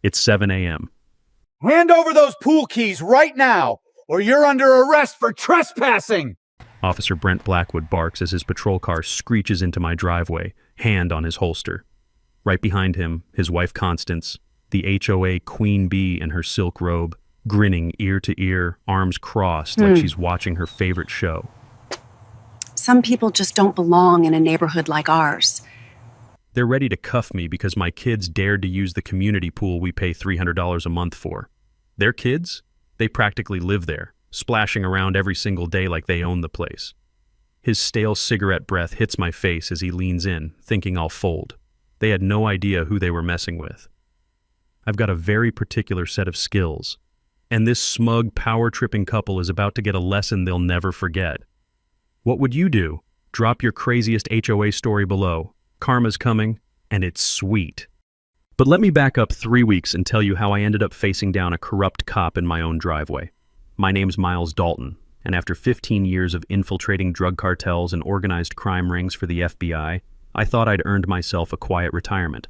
It's 7 a.m. Hand over those pool keys right now, or you're under arrest for trespassing! Officer Brent Blackwood barks as his patrol car screeches into my driveway, hand on his holster. Right behind him, his wife Constance, the HOA queen bee in her silk robe, grinning ear to ear, arms crossed like she's watching her favorite show. Some people just don't belong in a neighborhood like ours. They're ready to cuff me because my kids dared to use the community pool we pay $300 a month for. Their kids? They practically live there, splashing around every single day like they own the place. His stale cigarette breath hits my face as he leans in, thinking I'll fold. They had no idea who they were messing with. I've got a very particular set of skills, and this smug, power-tripping couple is about to get a lesson they'll never forget. What would you do? Drop your craziest HOA story below. Karma's coming, and it's sweet. But let me back up 3 weeks and tell you how I ended up facing down a corrupt cop in my own driveway. My name's Miles Dalton, and after 15 years of infiltrating drug cartels and organized crime rings for the FBI, I thought I'd earned myself a quiet retirement.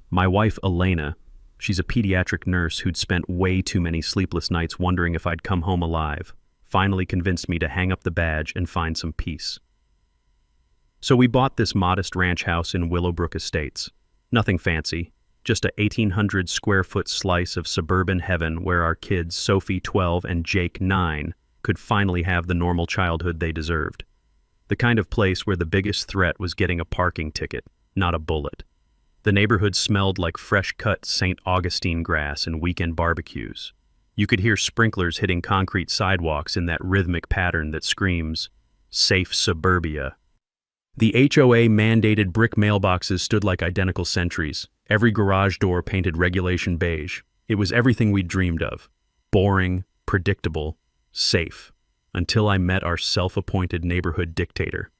My wife, Elena, she's a pediatric nurse who'd spent way too many sleepless nights wondering if I'd come home alive, finally convinced me to hang up the badge and find some peace. So we bought this modest ranch house in Willowbrook Estates. Nothing fancy, just a 1,800 square foot slice of suburban heaven where our kids, Sophie, 12, and Jake, 9, could finally have the normal childhood they deserved. The kind of place where the biggest threat was getting a parking ticket, not a bullet. The neighborhood smelled like fresh-cut St. Augustine grass and weekend barbecues. You could hear sprinklers hitting concrete sidewalks in that rhythmic pattern that screams, "Safe suburbia." The HOA mandated brick mailboxes stood like identical sentries, every garage door painted regulation beige. It was everything we'd dreamed of. Boring, predictable, safe. Until I met our self-appointed neighborhood dictator.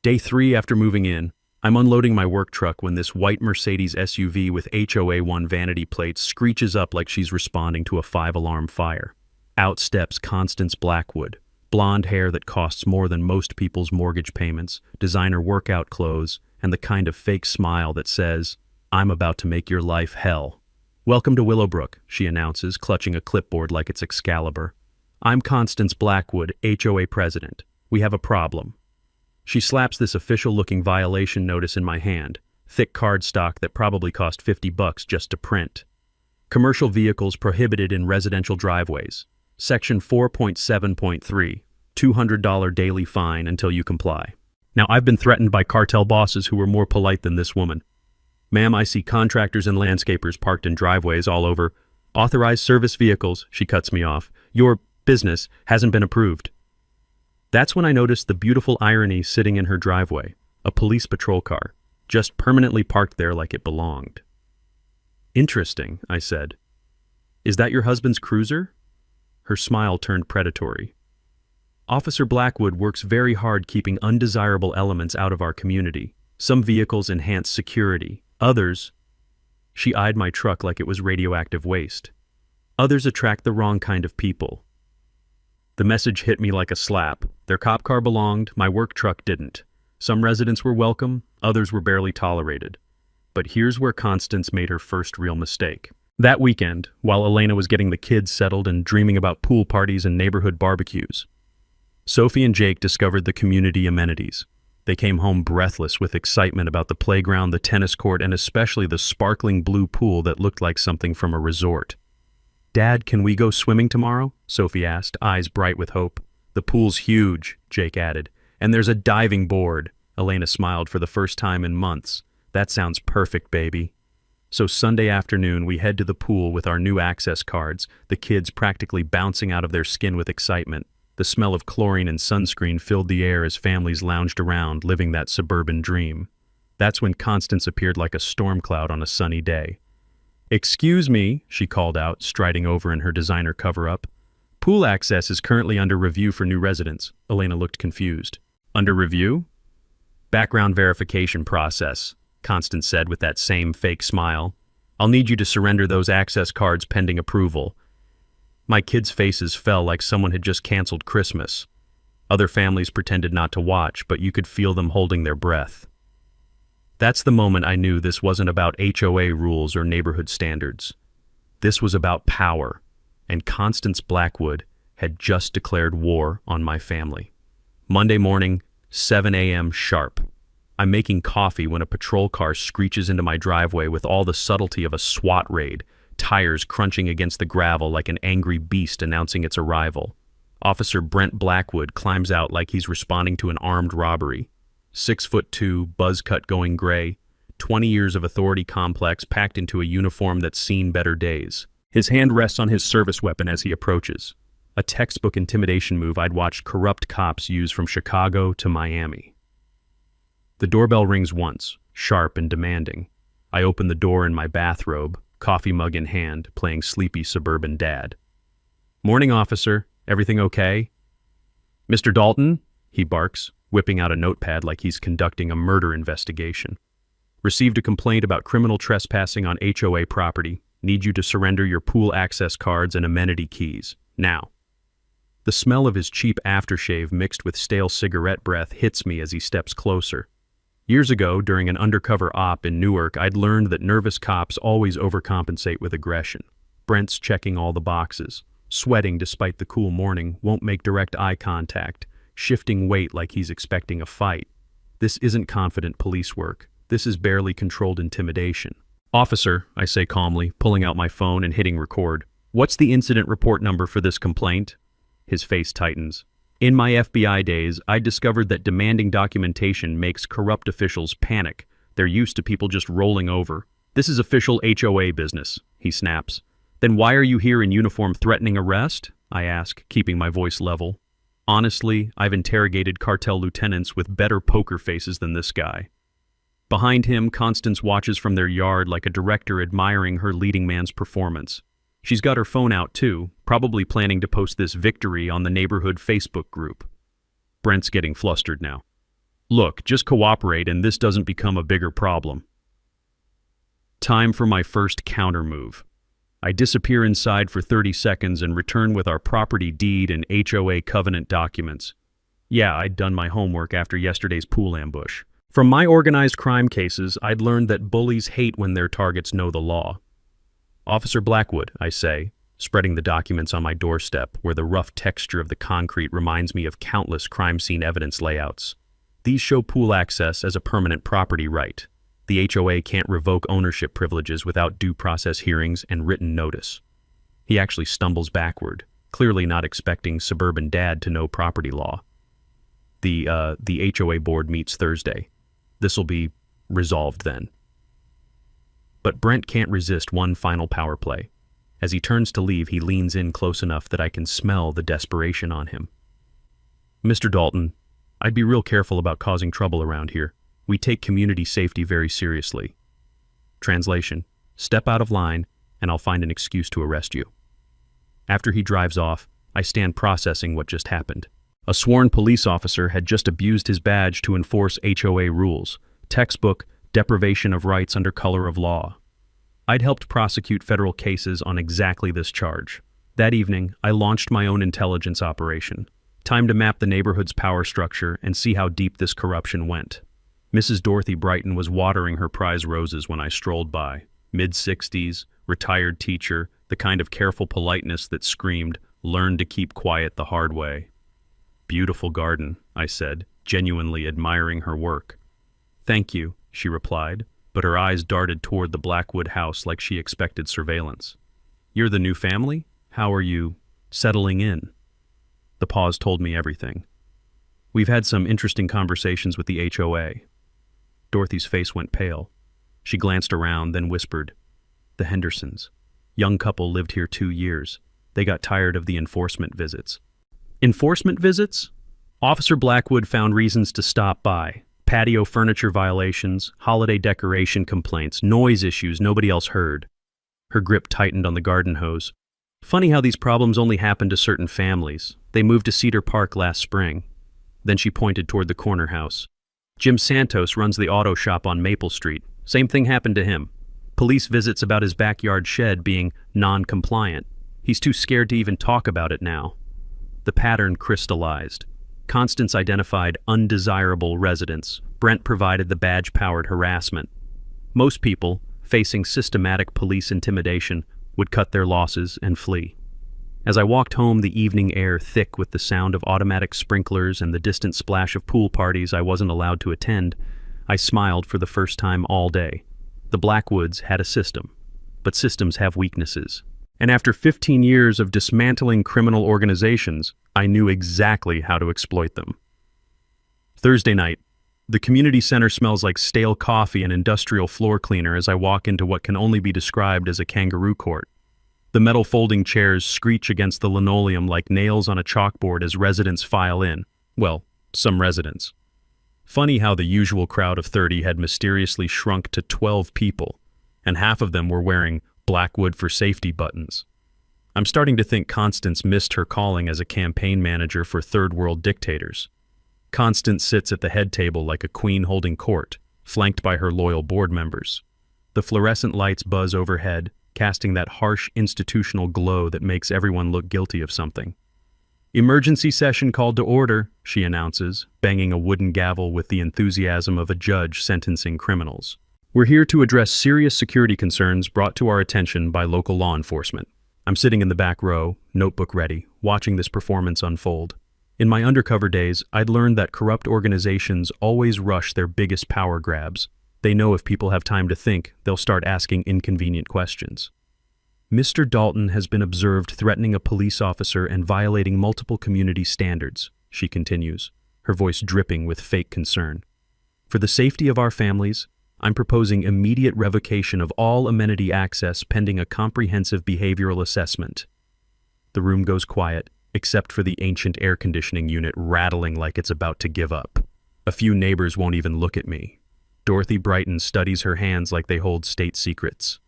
Day 3 after moving in, I'm unloading my work truck when this white Mercedes SUV with HOA1 vanity plates screeches up like she's responding to a 5-alarm fire. Out steps Constance Blackwood, blonde hair that costs more than most people's mortgage payments, designer workout clothes, and the kind of fake smile that says, "I'm about to make your life hell." "Welcome to Willowbrook," she announces, clutching a clipboard like it's Excalibur. "I'm Constance Blackwood, HOA president. We have a problem." She slaps this official-looking violation notice in my hand, thick cardstock that probably cost $50 just to print. Commercial vehicles prohibited in residential driveways. Section 4.7.3, $200 daily fine until you comply. Now, I've been threatened by cartel bosses who were more polite than this woman. "Ma'am, I see contractors and landscapers parked in driveways all over. Authorized service vehicles," she cuts me off. "Your business hasn't been approved." That's when I noticed the beautiful irony sitting in her driveway, a police patrol car, just permanently parked there like it belonged. "Interesting," I said. "Is that your husband's cruiser?" Her smile turned predatory. "Officer Blackwood works very hard keeping undesirable elements out of our community. Some vehicles enhance security, others—" She eyed my truck like it was radioactive waste. "Others attract the wrong kind of people." The message hit me like a slap. Their cop car belonged, my work truck didn't. Some residents were welcome, others were barely tolerated. But here's where Constance made her first real mistake. That weekend, while Elena was getting the kids settled and dreaming about pool parties and neighborhood barbecues, Sophie and Jake discovered the community amenities. They came home breathless with excitement about the playground, the tennis court, and especially the sparkling blue pool that looked like something from a resort. "Dad, can we go swimming tomorrow?" Sophie asked, eyes bright with hope. "The pool's huge," Jake added. "And there's a diving board." Elena smiled for the first time in months. "That sounds perfect, baby." So Sunday afternoon, we head to the pool with our new access cards, the kids practically bouncing out of their skin with excitement. The smell of chlorine and sunscreen filled the air as families lounged around, living that suburban dream. That's when Constance appeared like a storm cloud on a sunny day. "Excuse me," she called out, striding over in her designer cover-up. "Pool access is currently under review for new residents." Elena looked confused. "Under review?" "Background verification process," Constance said with that same fake smile. "I'll need you to surrender those access cards pending approval." My kids' faces fell like someone had just canceled Christmas. Other families pretended not to watch, but you could feel them holding their breath. That's the moment I knew this wasn't about HOA rules or neighborhood standards. This was about power, and Constance Blackwood had just declared war on my family. Monday morning, 7 a.m. sharp. I'm making coffee when a patrol car screeches into my driveway with all the subtlety of a SWAT raid, tires crunching against the gravel like an angry beast announcing its arrival. Officer Brent Blackwood climbs out like he's responding to an armed robbery. 6'2", buzz cut going gray, 20 years of authority complex packed into a uniform that's seen better days. His hand rests on his service weapon as he approaches. A textbook intimidation move I'd watched corrupt cops use from Chicago to Miami. The doorbell rings once, sharp and demanding. I open the door in my bathrobe, coffee mug in hand, playing sleepy suburban dad. "Morning, officer. Everything okay?" "Mr. Dalton?" he barks, whipping out a notepad like he's conducting a murder investigation. "Received a complaint about criminal trespassing on HOA property. Need you to surrender your pool access cards and amenity keys. Now." The smell of his cheap aftershave mixed with stale cigarette breath hits me as he steps closer. Years ago, during an undercover op in Newark, I'd learned that nervous cops always overcompensate with aggression. Brent's checking all the boxes, sweating despite the cool morning, won't make direct eye contact, shifting weight like he's expecting a fight. This isn't confident police work. This is barely controlled intimidation. "Officer," I say calmly, pulling out my phone and hitting record. "What's the incident report number for this complaint?" His face tightens. "In my FBI days, I discovered that demanding documentation makes corrupt officials panic. They're used to people just rolling over. This is official HOA business," he snaps. "Then why are you here in uniform threatening arrest?" I ask, keeping my voice level. Honestly, I've interrogated cartel lieutenants with better poker faces than this guy. Behind him, Constance watches from their yard like a director admiring her leading man's performance. She's got her phone out too, probably planning to post this victory on the neighborhood Facebook group. Brent's getting flustered now. "Look, just cooperate and this doesn't become a bigger problem." Time for my first counter move. I disappear inside for 30 seconds and return with our property deed and HOA covenant documents. Yeah, I'd done my homework after yesterday's pool ambush. From my organized crime cases, I'd learned that bullies hate when their targets know the law. "Officer Blackwood," I say, spreading the documents on my doorstep where the rough texture of the concrete reminds me of countless crime scene evidence layouts. "These show pool access as a permanent property right. The HOA can't revoke ownership privileges without due process hearings and written notice." He actually stumbles backward, clearly not expecting suburban dad to know property law. The HOA board meets Thursday. This'll be resolved then." But Brent can't resist one final power play. As he turns to leave, he leans in close enough that I can smell the desperation on him. "Mr. Dalton, I'd be real careful about causing trouble around here. We take community safety very seriously." Translation: step out of line, and I'll find an excuse to arrest you. After he drives off, I stand processing what just happened. A sworn police officer had just abused his badge to enforce HOA rules. Textbook deprivation of rights under color of law. I'd helped prosecute federal cases on exactly this charge. That evening, I launched my own intelligence operation. Time to map the neighborhood's power structure and see how deep this corruption went. Mrs. Dorothy Brighton was watering her prize roses when I strolled by. Mid-60s, retired teacher, the kind of careful politeness that screamed, "Learn to keep quiet the hard way." "Beautiful garden," I said, genuinely admiring her work. "Thank you," she replied, but her eyes darted toward the Blackwood house like she expected surveillance. "You're the new family? How are you settling in?" The pause told me everything. "We've had some interesting conversations with the HOA. Dorothy's face went pale. She glanced around, then whispered, "The Hendersons. Young couple lived here 2 years. They got tired of the enforcement visits." Enforcement visits? Officer Blackwood found reasons to stop by. Patio furniture violations, holiday decoration complaints, noise issues nobody else heard. Her grip tightened on the garden hose. "Funny how these problems only happen to certain families. They moved to Cedar Park last spring." Then she pointed toward the corner house. "Jim Santos runs the auto shop on Maple Street. Same thing happened to him. Police visits about his backyard shed being non-compliant. He's too scared to even talk about it now." The pattern crystallized. Constance identified undesirable residents. Brent provided the badge-powered harassment. Most people, facing systematic police intimidation, would cut their losses and flee. As I walked home, the evening air thick with the sound of automatic sprinklers and the distant splash of pool parties I wasn't allowed to attend, I smiled for the first time all day. The Blackwoods had a system, but systems have weaknesses. And after 15 years of dismantling criminal organizations, I knew exactly how to exploit them. Thursday night, the community center smells like stale coffee and industrial floor cleaner as I walk into what can only be described as a kangaroo court. The metal folding chairs screech against the linoleum like nails on a chalkboard as residents file in. Well, some residents. Funny how the usual crowd of 30 had mysteriously shrunk to 12 people, and half of them were wearing Blackwood for safety buttons. I'm starting to think Constance missed her calling as a campaign manager for third world dictators. Constance sits at the head table like a queen holding court, flanked by her loyal board members. The fluorescent lights buzz overhead, casting that harsh institutional glow that makes everyone look guilty of something. "Emergency session called to order," she announces, banging a wooden gavel with the enthusiasm of a judge sentencing criminals. "We're here to address serious security concerns brought to our attention by local law enforcement." I'm sitting in the back row, notebook ready, watching this performance unfold. In my undercover days, I'd learned that corrupt organizations always rush their biggest power grabs. They know if people have time to think, they'll start asking inconvenient questions. "Mr. Dalton has been observed threatening a police officer and violating multiple community standards," she continues, her voice dripping with fake concern. "For the safety of our families, I'm proposing immediate revocation of all amenity access pending a comprehensive behavioral assessment." The room goes quiet, except for the ancient air conditioning unit rattling like it's about to give up. A few neighbors won't even look at me. Dorothy Brighton studies her hands like they hold state secrets.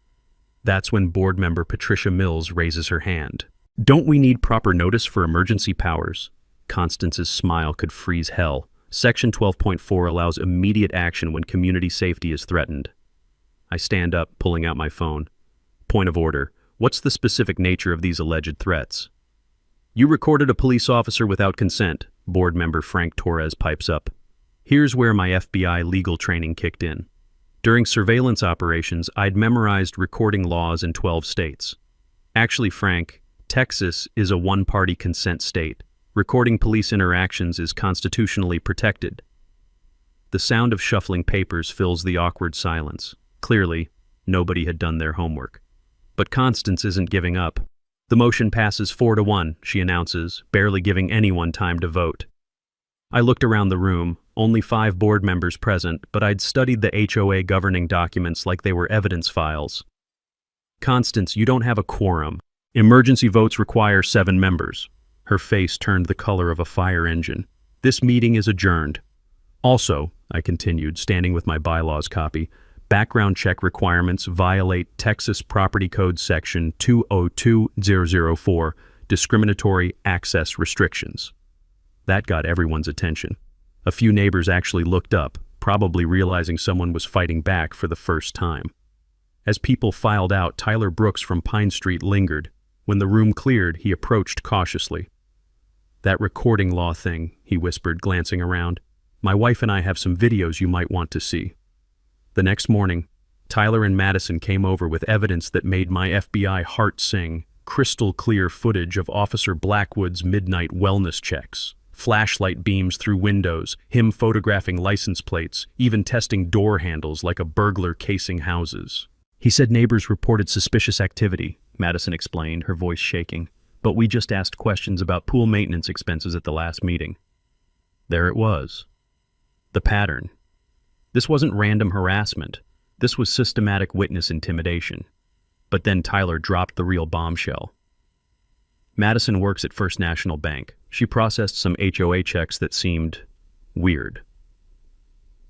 That's when board member Patricia Mills raises her hand. "Don't we need proper notice for emergency powers?" Constance's smile could freeze hell. Section 12.4 allows immediate action when community safety is threatened. I stand up, pulling out my phone. "Point of order. What's the specific nature of these alleged threats?" "You recorded a police officer without consent," board member Frank Torres pipes up. Here's where my FBI legal training kicked in. During surveillance operations, I'd memorized recording laws in 12 states. Actually, Frank, Texas is a one-party consent state. Recording police interactions is constitutionally protected. The sound of shuffling papers fills the awkward silence. Clearly, nobody had done their homework. But Constance isn't giving up. "The motion passes 4-1, she announces, barely giving anyone time to vote. I looked around the room, only 5 board members present, but I'd studied the HOA governing documents like they were evidence files. "Constance, you don't have a quorum. Emergency votes require 7 members. Her face turned the color of a fire engine. "This meeting is adjourned." "Also," I continued, standing with my bylaws copy, "background check requirements violate Texas Property Code Section 202004, discriminatory access restrictions." That got everyone's attention. A few neighbors actually looked up, probably realizing someone was fighting back for the first time. As people filed out, Tyler Brooks from Pine Street lingered. When the room cleared, he approached cautiously. "That recording law thing," he whispered, glancing around. "My wife and I have some videos you might want to see." The next morning, Tyler and Madison came over with evidence that made my FBI heart sing. Crystal clear footage of Officer Blackwood's midnight wellness checks. Flashlight beams through windows, him photographing license plates, even testing door handles like a burglar casing houses. "He said neighbors reported suspicious activity," Madison explained, her voice shaking. "But we just asked questions about pool maintenance expenses at the last meeting." There it was. The pattern. This wasn't random harassment. This was systematic witness intimidation. But then Tyler dropped the real bombshell. Madison works at First National Bank. She processed some HOA checks that seemed weird.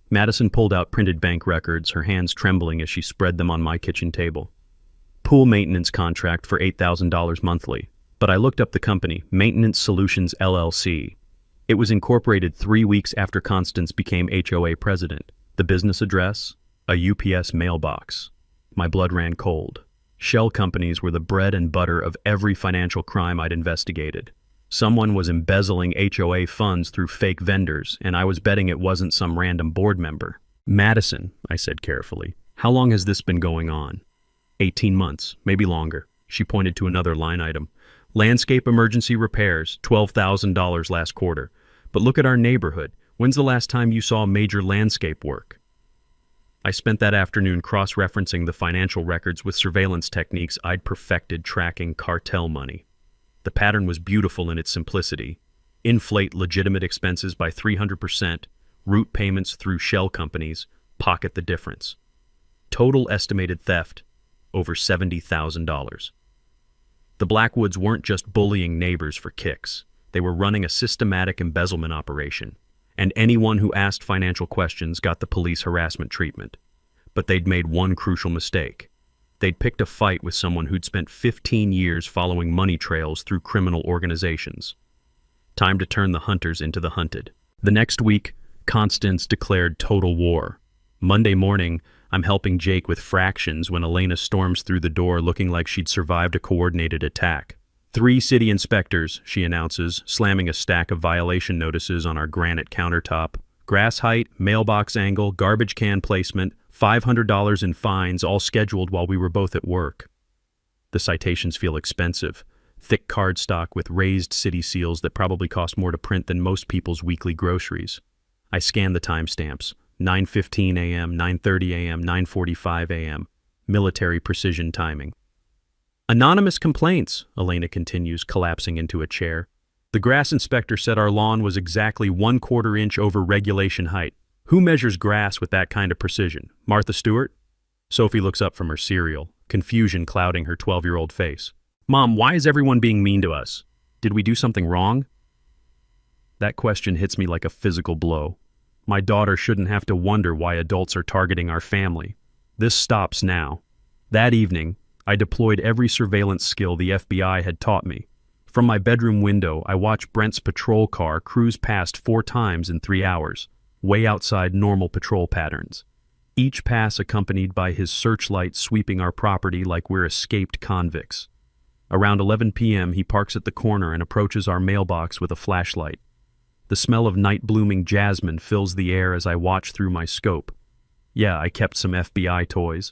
Madison pulled out printed bank records, her hands trembling as she spread them on my kitchen table. "Pool maintenance contract for $8,000 monthly. But I looked up the company, Maintenance Solutions LLC. It was incorporated 3 weeks after Constance became HOA president. The business address? A UPS mailbox. My blood ran cold. Shell companies were the bread and butter of every financial crime I'd investigated. Someone was embezzling HOA funds through fake vendors, and I was betting it wasn't some random board member. "Madison," I said carefully, "how long has this been going on?" 18 months, maybe longer. She pointed to another line item. Landscape emergency repairs, $12,000 last quarter. But look at our neighborhood. When's the last time you saw major landscape work? I spent that afternoon cross-referencing the financial records with surveillance techniques I'd perfected tracking cartel money. The pattern was beautiful in its simplicity. Inflate legitimate expenses by 300%, route payments through shell companies, pocket the difference. Total estimated theft, over $70,000. The Blackwoods weren't just bullying neighbors for kicks. They were running a systematic embezzlement operation, and anyone who asked financial questions got the police harassment treatment. But they'd made one crucial mistake. They'd picked a fight with someone who'd spent 15 years following money trails through criminal organizations. Time to turn the hunters into the hunted. The next week, Constance declared total war. Monday morning, I'm helping Jake with fractions when Elena storms through the door looking like she'd survived a coordinated attack. 3 city inspectors, she announces, slamming a stack of violation notices on our granite countertop. Grass height, mailbox angle, garbage can placement, $500 in fines, all scheduled while we were both at work. The citations feel expensive. Thick cardstock with raised city seals that probably cost more to print than most people's weekly groceries. I scan the timestamps. 9:15 a.m., 9:30 a.m., 9:45 a.m. Military precision timing. Anonymous complaints, Elena continues, collapsing into a chair. The grass inspector said our lawn was exactly 1/4 inch over regulation height. Who measures grass with that kind of precision? Martha Stewart? Sophie looks up from her cereal, confusion clouding her 12-year-old face. Mom, why is everyone being mean to us? Did we do something wrong? That question hits me like a physical blow. My daughter shouldn't have to wonder why adults are targeting our family. This stops now. That evening, I deployed every surveillance skill the FBI had taught me. From my bedroom window, I watched Brent's patrol car cruise past 4 times in 3 hours, way outside normal patrol patterns. Each pass accompanied by his searchlight sweeping our property like we're escaped convicts. Around 11 p.m., he parks at the corner and approaches our mailbox with a flashlight. The smell of night-blooming jasmine fills the air as I watch through my scope. Yeah, I kept some FBI toys.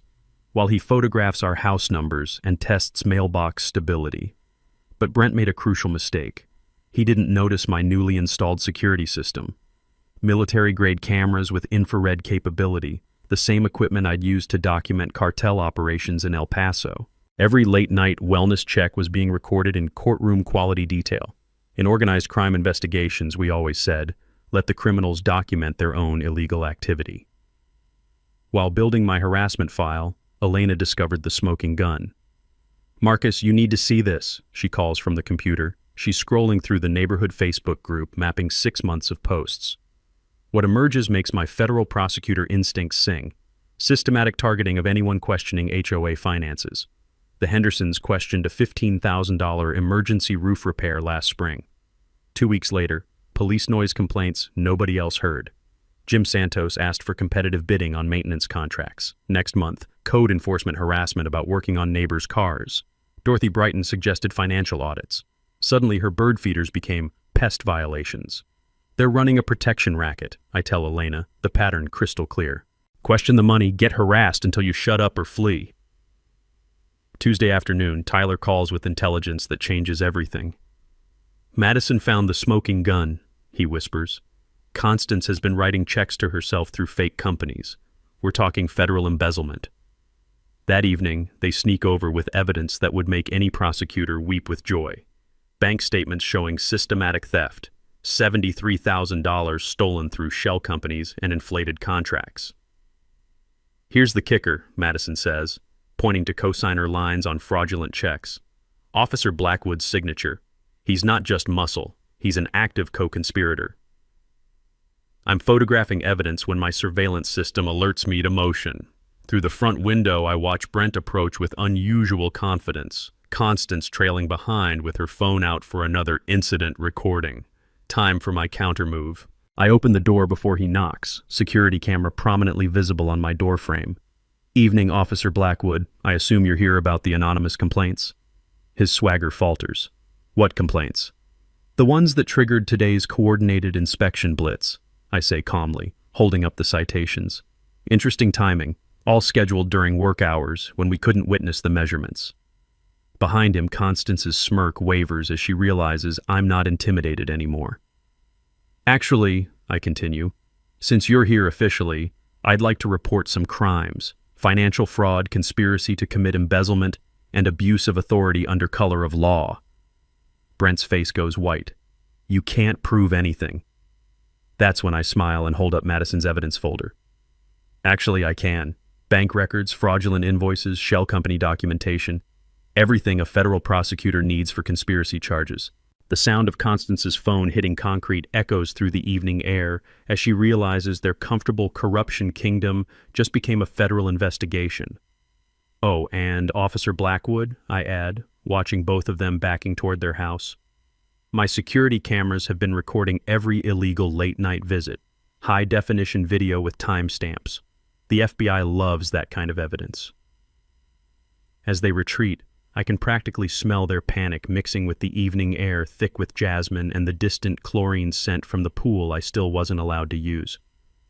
While he photographs our house numbers and tests mailbox stability. But Brent made a crucial mistake. He didn't notice my newly installed security system. Military-grade cameras with infrared capability, the same equipment I'd used to document cartel operations in El Paso. Every late-night wellness check was being recorded in courtroom-quality detail. In organized crime investigations, we always said, let the criminals document their own illegal activity. While building my harassment file, Elena discovered the smoking gun. Marcus, you need to see this, she calls from the computer. She's scrolling through the neighborhood Facebook group, mapping 6 months of posts. What emerges makes my federal prosecutor instincts sing. Systematic targeting of anyone questioning HOA finances. The Hendersons questioned a $15,000 emergency roof repair last spring. 2 weeks later, police noise complaints nobody else heard. Jim Santos asked for competitive bidding on maintenance contracts. Next month, code enforcement harassment about working on neighbors' cars. Dorothy Brighton suggested financial audits. Suddenly, her bird feeders became pest violations. They're running a protection racket, I tell Elena, the pattern crystal clear. Question the money, get harassed until you shut up or flee. Tuesday afternoon, Tyler calls with intelligence that changes everything. Madison found the smoking gun, he whispers. Constance has been writing checks to herself through fake companies. We're talking federal embezzlement. That evening, they sneak over with evidence that would make any prosecutor weep with joy. Bank statements showing systematic theft, $73,000 stolen through shell companies and inflated contracts. Here's the kicker, Madison says, pointing to cosigner lines on fraudulent checks. Officer Blackwood's signature. He's not just muscle, he's an active co-conspirator. I'm photographing evidence when my surveillance system alerts me to motion. Through the front window, I watch Brent approach with unusual confidence, Constance trailing behind with her phone out for another incident recording. Time for my countermove. I open the door before he knocks, security camera prominently visible on my doorframe. Evening, Officer Blackwood. I assume you're here about the anonymous complaints? His swagger falters. What complaints? The ones that triggered today's coordinated inspection blitz, I say calmly, holding up the citations. Interesting timing, all scheduled during work hours when we couldn't witness the measurements. Behind him, Constance's smirk wavers as she realizes I'm not intimidated anymore. Actually, I continue, since you're here officially, I'd like to report some crimes: financial fraud, conspiracy to commit embezzlement, and abuse of authority under color of law. Brent's face goes white. You can't prove anything. That's when I smile and hold up Madison's evidence folder. Actually, I can. Bank records, fraudulent invoices, shell company documentation, everything a federal prosecutor needs for conspiracy charges. The sound of Constance's phone hitting concrete echoes through the evening air as she realizes their comfortable corruption kingdom just became a federal investigation. Oh, and Officer Blackwood, I add, watching both of them backing toward their house. My security cameras have been recording every illegal late-night visit, high-definition video with timestamps. The FBI loves that kind of evidence. As they retreat, I can practically smell their panic mixing with the evening air thick with jasmine and the distant chlorine scent from the pool I still wasn't allowed to use.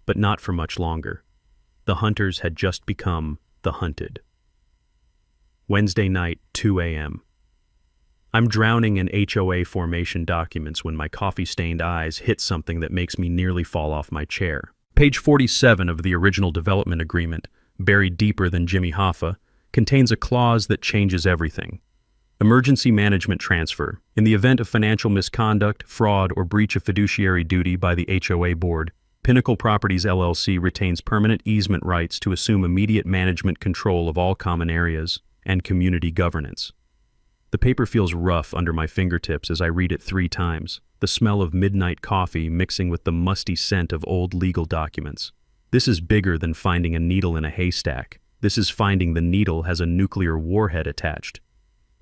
But not for much longer. The hunters had just become the hunted. Wednesday night, 2 a.m. I'm drowning in HOA formation documents when my coffee-stained eyes hit something that makes me nearly fall off my chair. Page 47 of the original development agreement, buried deeper than Jimmy Hoffa, contains a clause that changes everything. Emergency management transfer. In the event of financial misconduct, fraud, or breach of fiduciary duty by the HOA board, Pinnacle Properties LLC retains permanent easement rights to assume immediate management control of all common areas and community governance. The paper feels rough under my fingertips as I read it 3 times, the smell of midnight coffee mixing with the musty scent of old legal documents. This is bigger than finding a needle in a haystack. This is finding the needle has a nuclear warhead attached.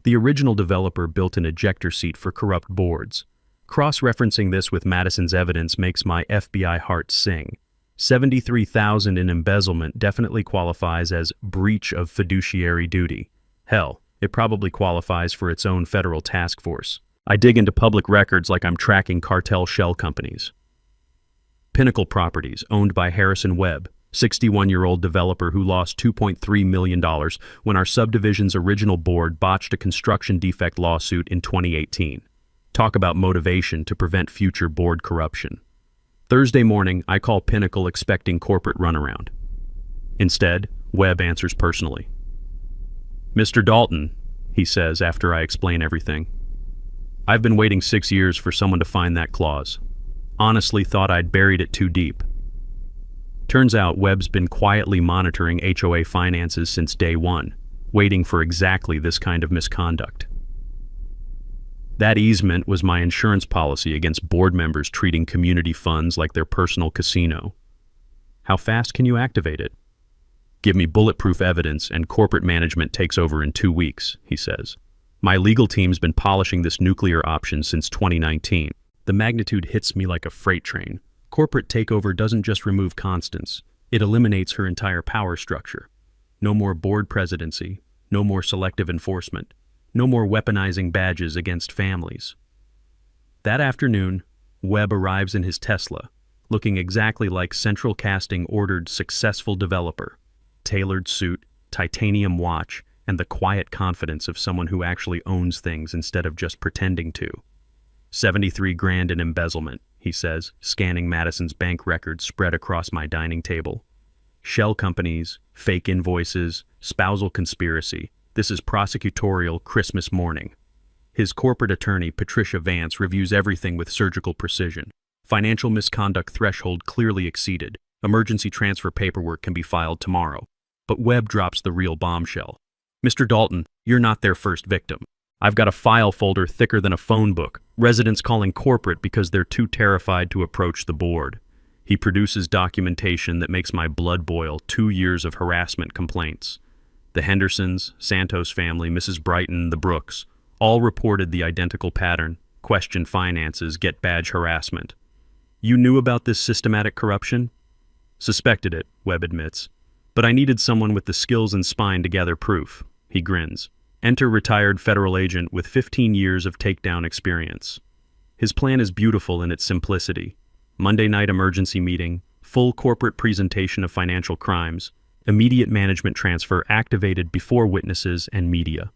The original developer built an ejector seat for corrupt boards. Cross-referencing this with Madison's evidence makes my FBI heart sing. $73,000 in embezzlement definitely qualifies as breach of fiduciary duty. Hell, it probably qualifies for its own federal task force. I dig into public records like I'm tracking cartel shell companies. Pinnacle Properties, owned by Harrison Webb, 61-year-old developer who lost $2.3 million when our subdivision's original board botched a construction defect lawsuit in 2018. Talk about motivation to prevent future board corruption. Thursday morning, I call Pinnacle expecting corporate runaround. Instead, Webb answers personally. "Mr. Dalton," he says after I explain everything. "I've been waiting 6 years for someone to find that clause. Honestly thought I'd buried it too deep." Turns out Webb's been quietly monitoring HOA finances since day one, waiting for exactly this kind of misconduct. That easement was my insurance policy against board members treating community funds like their personal casino. How fast can you activate it? "Give me bulletproof evidence and corporate management takes over in 2 weeks, he says. My legal team's been polishing this nuclear option since 2019. The magnitude hits me like a freight train. Corporate takeover doesn't just remove Constance, it eliminates her entire power structure. No more board presidency, no more selective enforcement, no more weaponizing badges against families. That afternoon, Webb arrives in his Tesla, looking exactly like Central Casting ordered successful developer. Tailored suit, titanium watch, and the quiet confidence of someone who actually owns things instead of just pretending to. 73 grand in embezzlement, he says, scanning Madison's bank records spread across my dining table. Shell companies, fake invoices, spousal conspiracy. This is prosecutorial Christmas morning. His corporate attorney, Patricia Vance, reviews everything with surgical precision. Financial misconduct threshold clearly exceeded. Emergency transfer paperwork can be filed tomorrow. But Webb drops the real bombshell. "Mr. Dalton, you're not their first victim. I've got a file folder thicker than a phone book. Residents calling corporate because they're too terrified to approach the board." He produces documentation that makes my blood boil. 2 years of harassment complaints. The Hendersons, Santos family, Mrs. Brighton, the Brooks, all reported the identical pattern. Question finances, get badge harassment. "You knew about this systematic corruption?" "Suspected it," Webb admits. "But I needed someone with the skills and spine to gather proof." He grins. Enter retired federal agent with 15 years of takedown experience. His plan is beautiful in its simplicity. Monday night emergency meeting, full corporate presentation of financial crimes, immediate management transfer activated before witnesses and media.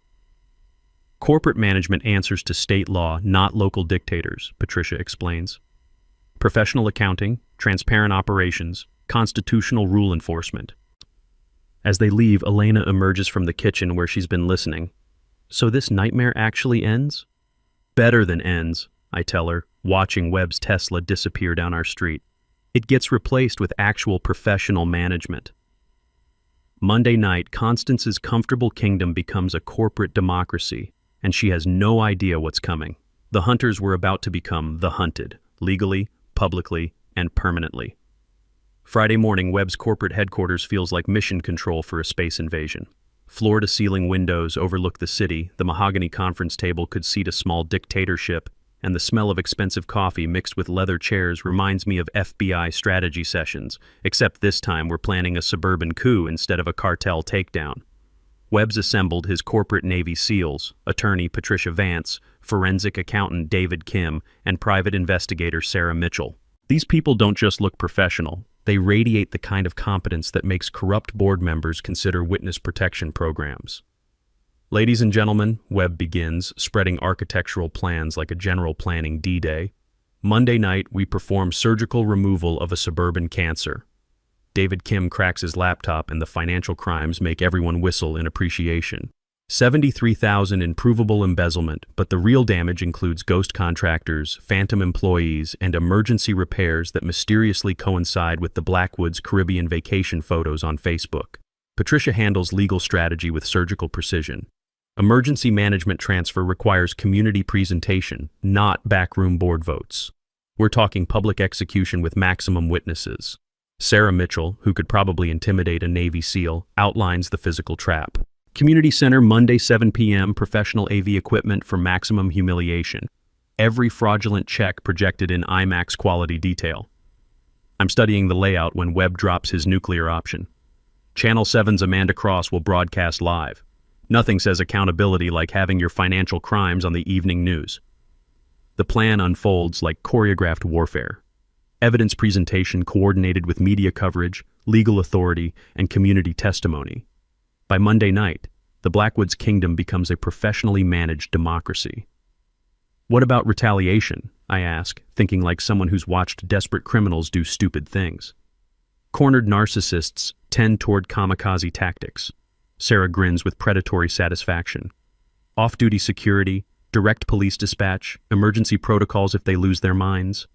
Corporate management answers to state law, not local dictators, Patricia explains. Professional accounting, transparent operations, constitutional rule enforcement. As they leave, Elena emerges from the kitchen where she's been listening. So this nightmare actually ends? Better than ends, I tell her, watching Webb's Tesla disappear down our street. It gets replaced with actual professional management. Monday night, Constance's comfortable kingdom becomes a corporate democracy, and she has no idea what's coming. The hunters were about to become the hunted, legally, publicly, and permanently. Friday morning, Webb's corporate headquarters feels like mission control for a space invasion. Floor-to-ceiling windows overlook the city, the mahogany conference table could seat a small dictatorship, and the smell of expensive coffee mixed with leather chairs reminds me of FBI strategy sessions, except this time we're planning a suburban coup instead of a cartel takedown. Webb's assembled his corporate Navy SEALs, attorney Patricia Vance, forensic accountant David Kim, and private investigator Sarah Mitchell. These people don't just look professional, they radiate the kind of competence that makes corrupt board members consider witness protection programs. Ladies and gentlemen, Webb begins, spreading architectural plans like a general planning D-Day. Monday night, we perform surgical removal of a suburban cancer. David Kim cracks his laptop and the financial crimes make everyone whistle in appreciation. $73,000 in provable embezzlement, but the real damage includes ghost contractors, phantom employees, and emergency repairs that mysteriously coincide with the Blackwoods Caribbean vacation photos on Facebook. Patricia handles legal strategy with surgical precision. Emergency management transfer requires community presentation, not backroom board votes. We're talking public execution with maximum witnesses. Sarah Mitchell, who could probably intimidate a Navy SEAL, outlines the physical trap. Community Center, Monday 7 p.m., professional AV equipment for maximum humiliation. Every fraudulent check projected in IMAX quality detail. I'm studying the layout when Webb drops his nuclear option. Channel 7's Amanda Cross will broadcast live. Nothing says accountability like having your financial crimes on the evening news. The plan unfolds like choreographed warfare. Evidence presentation coordinated with media coverage, legal authority, and community testimony. By Monday night, the Blackwoods Kingdom becomes a professionally managed democracy. What about retaliation? I ask, thinking like someone who's watched desperate criminals do stupid things. Cornered narcissists tend toward kamikaze tactics. Sarah grins with predatory satisfaction. Off-duty security, direct police dispatch, emergency protocols if they lose their minds.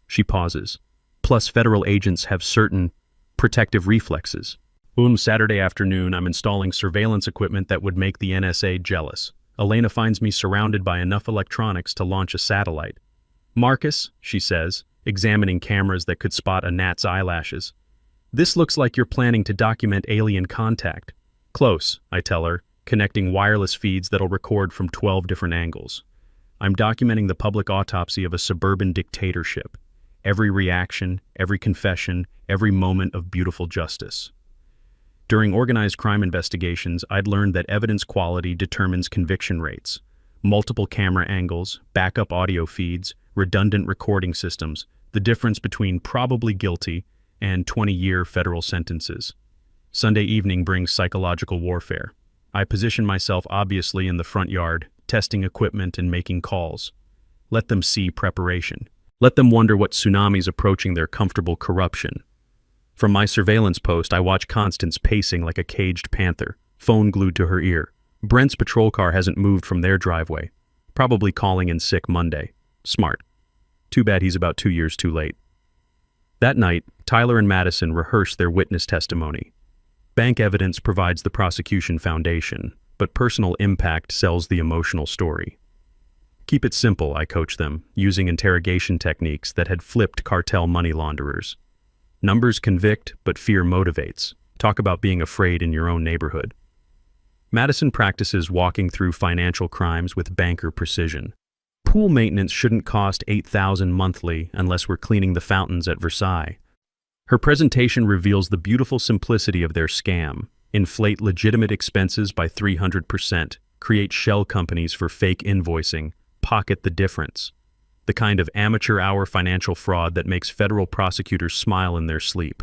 She pauses. Plus, federal agents have certain protective reflexes. Saturday afternoon, I'm installing surveillance equipment that would make the NSA jealous. Elena finds me surrounded by enough electronics to launch a satellite. Marcus, she says, examining cameras that could spot a gnat's eyelashes. This looks like you're planning to document alien contact. Close, I tell her, connecting wireless feeds that'll record from 12 different angles. I'm documenting the public autopsy of a suburban dictatorship. Every reaction, every confession, every moment of beautiful justice. During organized crime investigations, I'd learned that evidence quality determines conviction rates. Multiple camera angles, backup audio feeds, redundant recording systems, the difference between probably guilty and 20-year federal sentences. Sunday evening brings psychological warfare. I position myself obviously in the front yard, testing equipment and making calls. Let them see preparation. Let them wonder what tsunami's approaching their comfortable corruption. From my surveillance post, I watch Constance pacing like a caged panther, phone glued to her ear. Brent's patrol car hasn't moved from their driveway. Probably calling in sick Monday. Smart. Too bad he's about 2 years too late. That night, Tyler and Madison rehearse their witness testimony. Bank evidence provides the prosecution foundation, but personal impact sells the emotional story. Keep it simple, I coach them, using interrogation techniques that had flipped cartel money launderers. Numbers convict, but fear motivates. Talk about being afraid in your own neighborhood. Madison practices walking through financial crimes with banker precision. Pool maintenance shouldn't cost $8,000 monthly unless we're cleaning the fountains at Versailles. Her presentation reveals the beautiful simplicity of their scam. Inflate legitimate expenses by 300%, create shell companies for fake invoicing, pocket the difference. The kind of amateur-hour financial fraud that makes federal prosecutors smile in their sleep.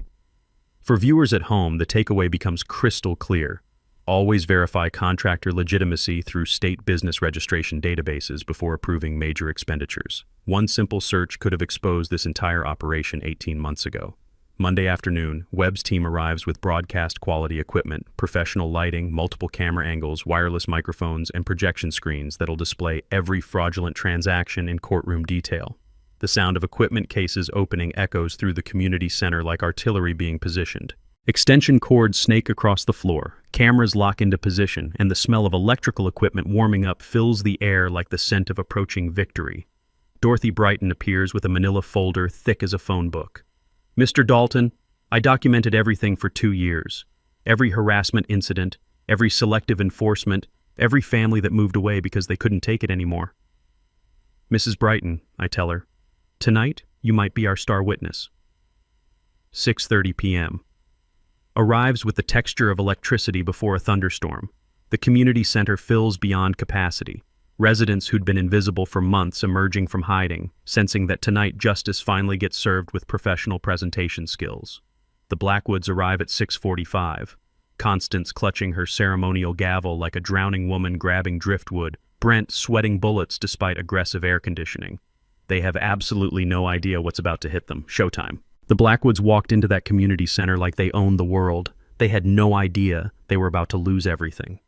For viewers at home, the takeaway becomes crystal clear. always verify contractor legitimacy through state business registration databases before approving major expenditures. One simple search could have exposed this entire operation 18 months ago. Monday afternoon, Webb's team arrives with broadcast quality equipment, professional lighting, multiple camera angles, wireless microphones, and projection screens that'll display every fraudulent transaction in courtroom detail. The sound of equipment cases opening echoes through the community center like artillery being positioned. Extension cords snake across the floor, cameras lock into position, and the smell of electrical equipment warming up fills the air like the scent of approaching victory. Dorothy Brighton appears with a manila folder thick as a phone book. Mr. Dalton, I documented everything for 2 years. Every harassment incident, every selective enforcement, every family that moved away because they couldn't take it anymore. Mrs. Brighton, I tell her, tonight you might be our star witness. 6:30 p.m. Arrives with the texture of electricity before a thunderstorm. The community center fills beyond capacity. Residents who'd been invisible for months emerging from hiding, sensing that tonight justice finally gets served with professional presentation skills. The Blackwoods arrive at 6:45. Constance clutching her ceremonial gavel like a drowning woman grabbing driftwood, Brent sweating bullets despite aggressive air conditioning. They have absolutely no idea what's about to hit them. Showtime. The Blackwoods walked into that community center like they owned the world. They had no idea they were about to lose everything.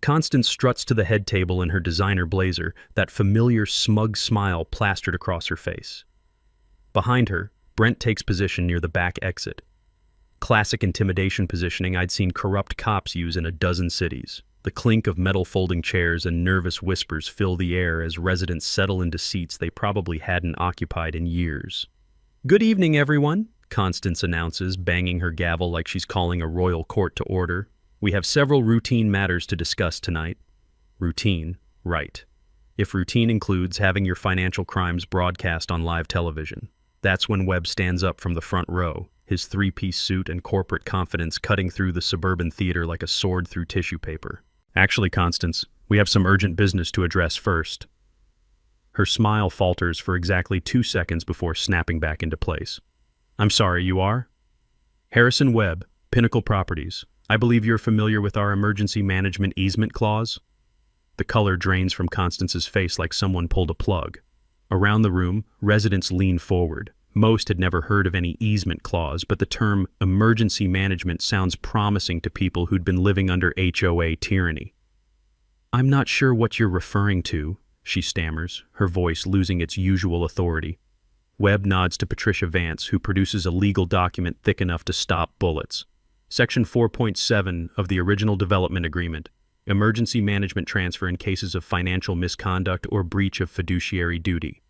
Constance struts to the head table in her designer blazer, that familiar smug smile plastered across her face. Behind her, Brent takes position near the back exit. Classic intimidation positioning I'd seen corrupt cops use in a dozen cities. The clink of metal folding chairs and nervous whispers fill the air as residents settle into seats they probably hadn't occupied in years. "Good evening, everyone," Constance announces, banging her gavel like she's calling a royal court to order. "We have several routine matters to discuss tonight." Routine, right. If routine includes having your financial crimes broadcast on live television. That's when Webb stands up from the front row, his three-piece suit and corporate confidence cutting through the suburban theater like a sword through tissue paper. "Actually, Constance, we have some urgent business to address first." Her smile falters for exactly 2 seconds before snapping back into place. "I'm sorry, you are?" "Harrison Webb, Pinnacle Properties. I believe you're familiar with our emergency management easement clause?" The color drains from Constance's face like someone pulled a plug. Around the room, residents lean forward. Most had never heard of any easement clause, but the term emergency management sounds promising to people who'd been living under HOA tyranny. "I'm not sure what you're referring to," she stammers, her voice losing its usual authority. Webb nods to Patricia Vance, who produces a legal document thick enough to stop bullets. Section 4.7 of the original development agreement, emergency management transfer in cases of financial misconduct or breach of fiduciary duty.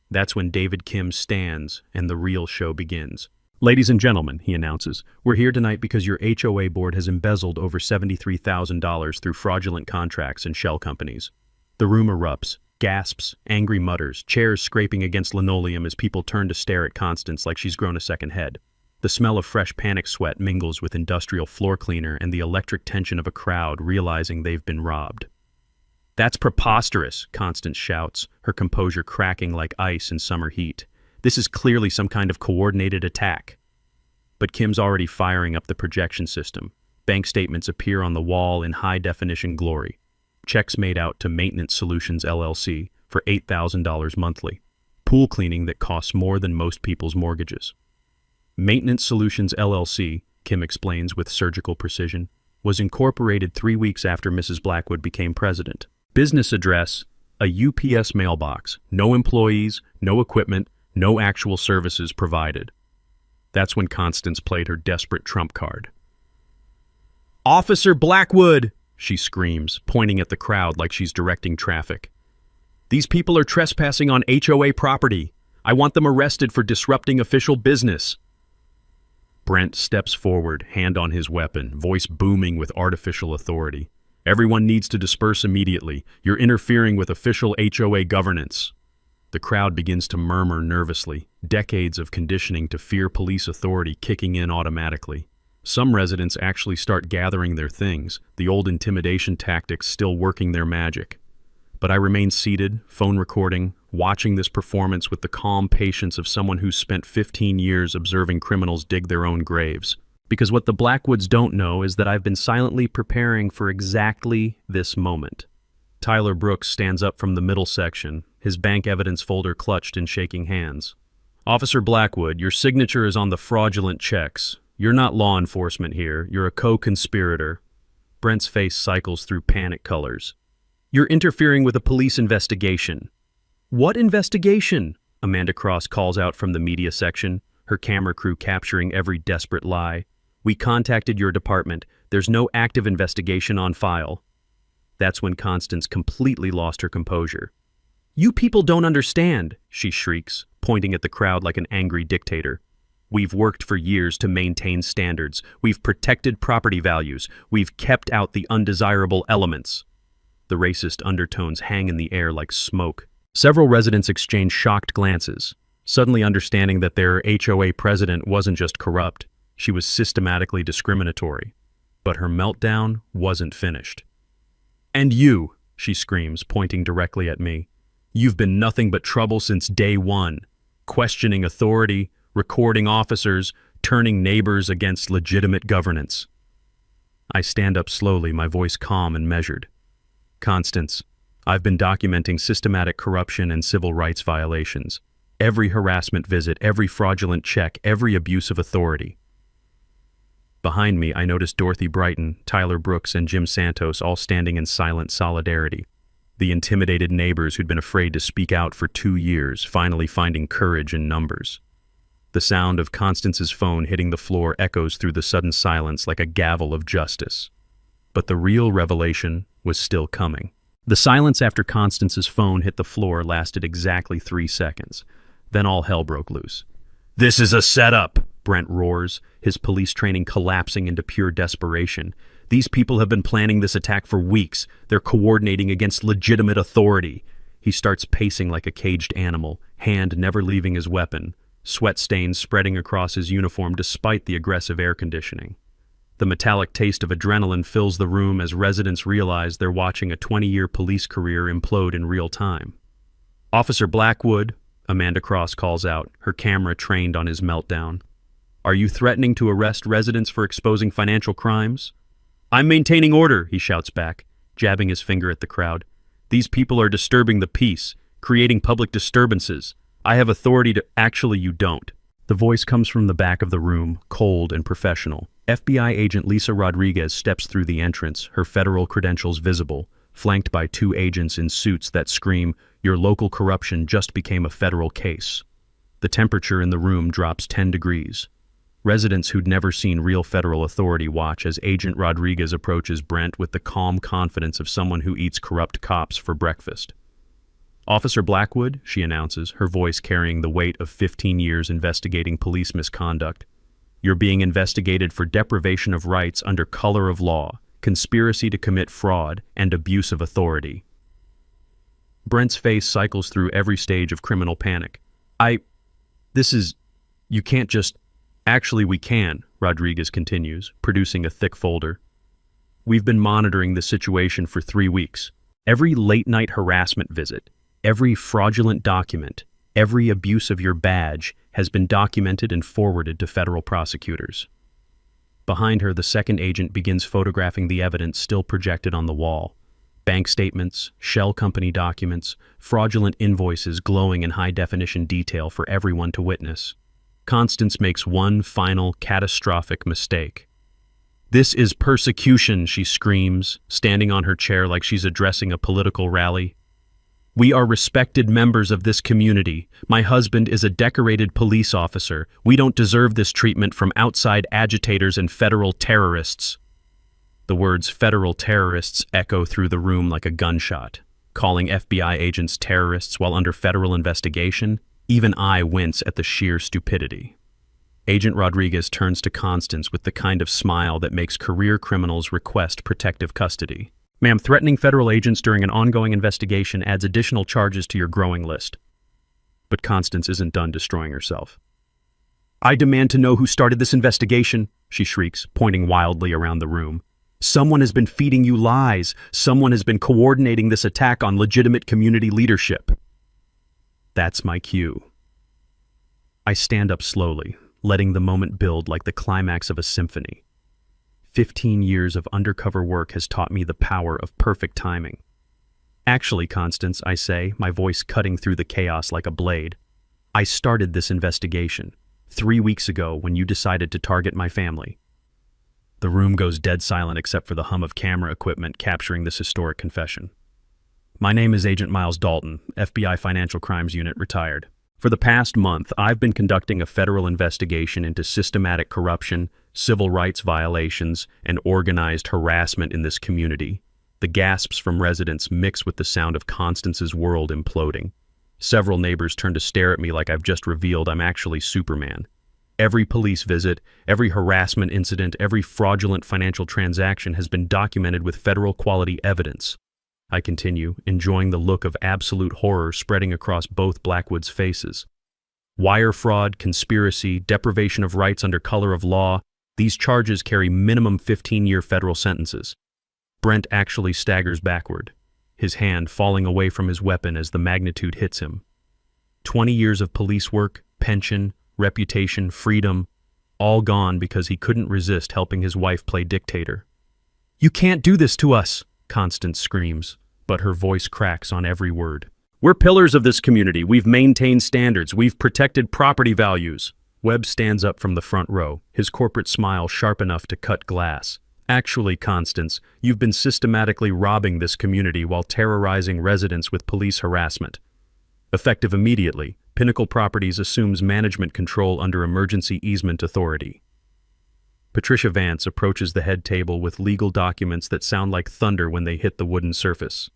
That's when David Kim stands and the real show begins. "Ladies and gentlemen," he announces, "we're here tonight because your HOA board has embezzled over $73,000 through fraudulent contracts and shell companies." The room erupts, gasps, angry mutters, chairs scraping against linoleum as people turn to stare at Constance like she's grown a second head. The smell of fresh panic sweat mingles with industrial floor cleaner and the electric tension of a crowd realizing they've been robbed. "That's preposterous," Constance shouts, her composure cracking like ice in summer heat. "This is clearly some kind of coordinated attack." But Kim's already firing up the projection system. Bank statements appear on the wall in high-definition glory. Checks made out to Maintenance Solutions LLC for $8,000 monthly. Pool cleaning that costs more than most people's mortgages. Maintenance Solutions LLC, Kim explains with surgical precision, was incorporated 3 weeks after Mrs. Blackwood became president. Business address, a UPS mailbox, no employees, no equipment, no actual services provided. That's when Constance played her desperate trump card. "Officer Blackwood!" she screams, pointing at the crowd like she's directing traffic. "These people are trespassing on HOA property. I want them arrested for disrupting official business." Brent steps forward, hand on his weapon, voice booming with artificial authority. "Everyone needs to disperse immediately. You're interfering with official HOA governance." The crowd begins to murmur nervously, decades of conditioning to fear police authority kicking in automatically. Some residents actually start gathering their things, the old intimidation tactics still working their magic. But I remain seated, phone recording, watching this performance with the calm patience of someone who's spent 15 years observing criminals dig their own graves. Because what the Blackwoods don't know is that I've been silently preparing for exactly this moment. Tyler Brooks stands up from the middle section, his bank evidence folder clutched in shaking hands. Officer Blackwood, your signature is on the fraudulent checks. You're not law enforcement here. You're a co-conspirator. Brent's face cycles through panic colors. You're interfering with a police investigation. What investigation? Amanda Cross calls out from the media section, her camera crew capturing every desperate lie. We contacted your department. There's no active investigation on file. That's when Constance completely lost her composure. You people don't understand, she shrieks, pointing at the crowd like an angry dictator. We've worked for years to maintain standards. We've protected property values. We've kept out the undesirable elements. The racist undertones hang in the air like smoke. Several residents exchange shocked glances, suddenly understanding that their HOA president wasn't just corrupt, she was systematically discriminatory. But her meltdown wasn't finished. And you, she screams, pointing directly at me. You've been nothing but trouble since day one, questioning authority, recording officers, turning neighbors against legitimate governance. I stand up slowly, my voice calm and measured. Constance, I've been documenting systematic corruption and civil rights violations. Every harassment visit, every fraudulent check, every abuse of authority. Behind me, I noticed Dorothy Brighton, Tyler Brooks, and Jim Santos all standing in silent solidarity. The intimidated neighbors who'd been afraid to speak out for 2 years, finally finding courage in numbers. The sound of Constance's phone hitting the floor echoes through the sudden silence like a gavel of justice. But the real revelation was still coming. The silence after Constance's phone hit the floor lasted exactly 3 seconds. Then all hell broke loose. This is a setup, Brent roars, his police training collapsing into pure desperation. These people have been planning this attack for weeks. They're coordinating against legitimate authority. He starts pacing like a caged animal, hand never leaving his weapon, sweat stains spreading across his uniform despite the aggressive air conditioning. The metallic taste of adrenaline fills the room as residents realize they're watching a 20-year police career implode in real time. Officer Blackwood, Amanda Cross calls out, her camera trained on his meltdown. Are you threatening to arrest residents for exposing financial crimes? I'm maintaining order, he shouts back, jabbing his finger at the crowd. These people are disturbing the peace, creating public disturbances. I have authority to— Actually, you don't. The voice comes from the back of the room, cold and professional. FBI agent Lisa Rodriguez steps through the entrance, her federal credentials visible, flanked by 2 agents in suits that scream, "Your local corruption just became a federal case." The temperature in the room drops 10 degrees. Residents who'd never seen real federal authority watch as Agent Rodriguez approaches Brent with the calm confidence of someone who eats corrupt cops for breakfast. Officer Blackwood, she announces, her voice carrying the weight of 15 years investigating police misconduct. You're being investigated for deprivation of rights under color of law, conspiracy to commit fraud, and abuse of authority. Brent's face cycles through every stage of criminal panic. You can't just— Actually, we can, Rodriguez continues, producing a thick folder. We've been monitoring the situation for 3 weeks. Every late-night harassment visit, every fraudulent document, every abuse of your badge has been documented and forwarded to federal prosecutors. Behind her, the second agent begins photographing the evidence still projected on the wall. Bank statements, shell company documents, fraudulent invoices glowing in high-definition detail for everyone to witness. Constance makes one final, catastrophic mistake. This is persecution, she screams, standing on her chair like she's addressing a political rally. We are respected members of this community. My husband is a decorated police officer. We don't deserve this treatment from outside agitators and federal terrorists. The words federal terrorists echo through the room like a gunshot. Calling FBI agents terrorists while under federal investigation? Even I wince at the sheer stupidity. Agent Rodriguez turns to Constance with the kind of smile that makes career criminals request protective custody. Ma'am, threatening federal agents during an ongoing investigation adds additional charges to your growing list. But Constance isn't done destroying herself. I demand to know who started this investigation, she shrieks, pointing wildly around the room. Someone has been feeding you lies. Someone has been coordinating this attack on legitimate community leadership. That's my cue. I stand up slowly, letting the moment build like the climax of a symphony. 15 years of undercover work has taught me the power of perfect timing. Actually, Constance, I say, my voice cutting through the chaos like a blade, I started this investigation 3 weeks ago when you decided to target my family. The room goes dead silent except for the hum of camera equipment capturing this historic confession. My name is Agent Miles Dalton, FBI Financial Crimes Unit, retired. For the past month, I've been conducting a federal investigation into systematic corruption, civil rights violations, and organized harassment in this community. The gasps from residents mix with the sound of Constance's world imploding. Several neighbors turn to stare at me like I've just revealed I'm actually Superman. Every police visit, every harassment incident, every fraudulent financial transaction has been documented with federal quality evidence. I continue, enjoying the look of absolute horror spreading across both Blackwood's faces. Wire fraud, conspiracy, deprivation of rights under color of law, these charges carry minimum 15-year federal sentences. Brent actually staggers backward, his hand falling away from his weapon as the magnitude hits him. 20 years of police work, pension, reputation, freedom, all gone because he couldn't resist helping his wife play dictator. "You can't do this to us," Constance screams, but her voice cracks on every word. "We're pillars of this community. We've maintained standards. We've protected property values." Webb stands up from the front row, his corporate smile sharp enough to cut glass. "Actually, Constance, you've been systematically robbing this community while terrorizing residents with police harassment. Effective immediately, Pinnacle Properties assumes management control under emergency easement authority." Patricia Vance approaches the head table with legal documents that sound like thunder when they hit the wooden surface.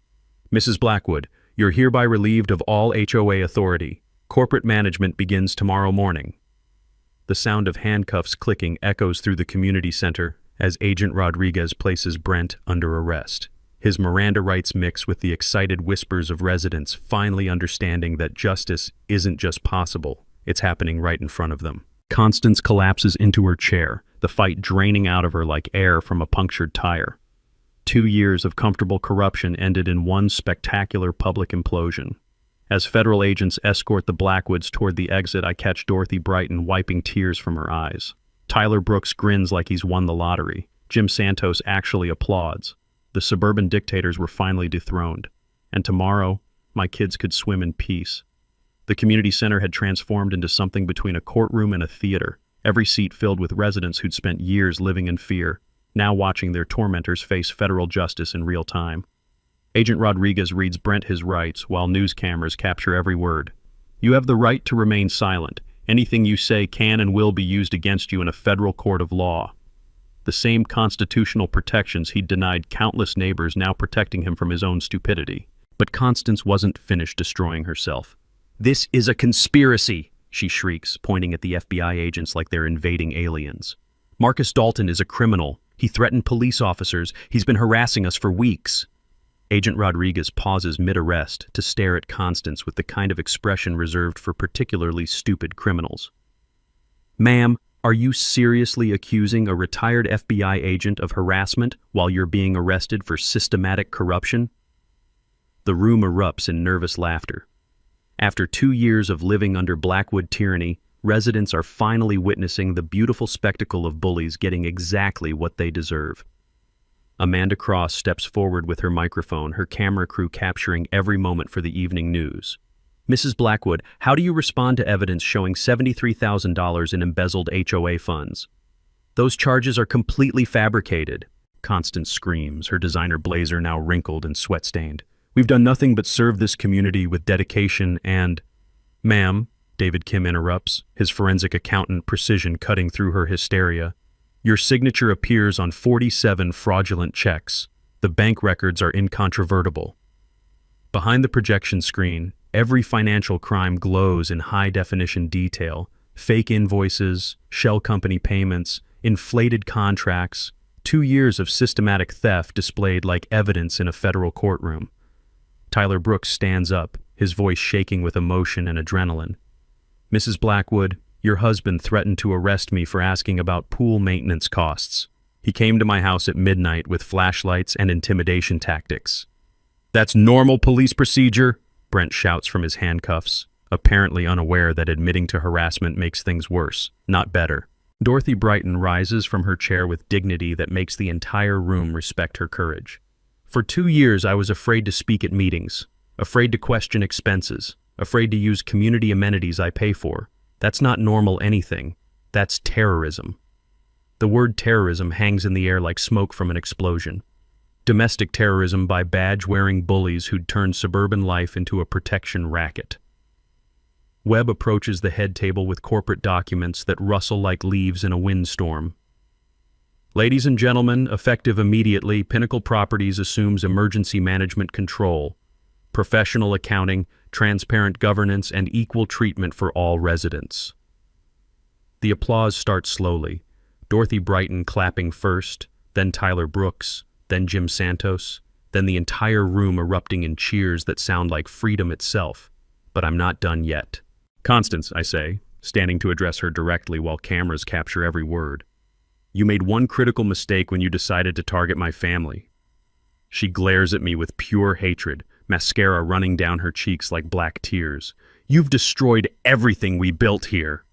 "Mrs. Blackwood, you're hereby relieved of all HOA authority. Corporate management begins tomorrow morning." The sound of handcuffs clicking echoes through the community center as Agent Rodriguez places Brent under arrest. His Miranda rights mix with the excited whispers of residents finally understanding that justice isn't just possible, it's happening right in front of them. Constance collapses into her chair, the fight draining out of her like air from a punctured tire. 2 years of comfortable corruption ended in one spectacular public implosion. As federal agents escort the Blackwoods toward the exit, I catch Dorothy Brighton wiping tears from her eyes. Tyler Brooks grins like he's won the lottery. Jim Santos actually applauds. The suburban dictators were finally dethroned. And tomorrow, my kids could swim in peace. The community center had transformed into something between a courtroom and a theater, every seat filled with residents who'd spent years living in fear, now watching their tormentors face federal justice in real time. Agent Rodriguez reads Brent his rights while news cameras capture every word. "You have the right to remain silent. Anything you say can and will be used against you in a federal court of law." The same constitutional protections he'd denied countless neighbors now protecting him from his own stupidity. But Constance wasn't finished destroying herself. "This is a conspiracy," she shrieks, pointing at the FBI agents like they're invading aliens. "Marcus Dalton is a criminal. He threatened police officers. He's been harassing us for weeks." Agent Rodriguez pauses mid-arrest to stare at Constance with the kind of expression reserved for particularly stupid criminals. "Ma'am, are you seriously accusing a retired FBI agent of harassment while you're being arrested for systematic corruption?" The room erupts in nervous laughter. After 2 years of living under Blackwood tyranny, residents are finally witnessing the beautiful spectacle of bullies getting exactly what they deserve. Amanda Cross steps forward with her microphone, her camera crew capturing every moment for the evening news. "Mrs. Blackwood, how do you respond to evidence showing $73,000 in embezzled HOA funds?" "Those charges are completely fabricated," Constance screams, her designer blazer now wrinkled and sweat-stained. "We've done nothing but serve this community with dedication and—" "Ma'am," David Kim interrupts, his forensic accountant precision cutting through her hysteria, "your signature appears on 47 fraudulent checks. The bank records are incontrovertible." Behind the projection screen, every financial crime glows in high-definition detail. Fake invoices, shell company payments, inflated contracts, 2 years of systematic theft displayed like evidence in a federal courtroom. Tyler Brooks stands up, his voice shaking with emotion and adrenaline. "Mrs. Blackwood, your husband threatened to arrest me for asking about pool maintenance costs. He came to my house at midnight with flashlights and intimidation tactics." "That's normal police procedure," Brent shouts from his handcuffs. apparently unaware that admitting to harassment makes things worse, not better. Dorothy Brighton rises from her chair with dignity that makes the entire room respect her courage. For 2 years, I was afraid to speak at meetings, afraid to question expenses, afraid to use community amenities I pay for. That's not normal anything. That's terrorism. The word terrorism hangs in the air like smoke from an explosion. Domestic terrorism by badge-wearing bullies who'd turned suburban life into a protection racket. Webb approaches the head table with corporate documents that rustle like leaves in a windstorm. Ladies and gentlemen, effective immediately, Pinnacle Properties assumes emergency management control, professional accounting, transparent governance, and equal treatment for all residents. The applause starts slowly, Dorothy Brighton clapping first, then Tyler Brooks, then Jim Santos, then the entire room erupting in cheers that sound like freedom itself. But I'm not done yet. Constance, I say, standing to address her directly while cameras capture every word. You made one critical mistake when you decided to target my family. She glares at me with pure hatred, mascara running down her cheeks like black tears. You've destroyed everything we built here.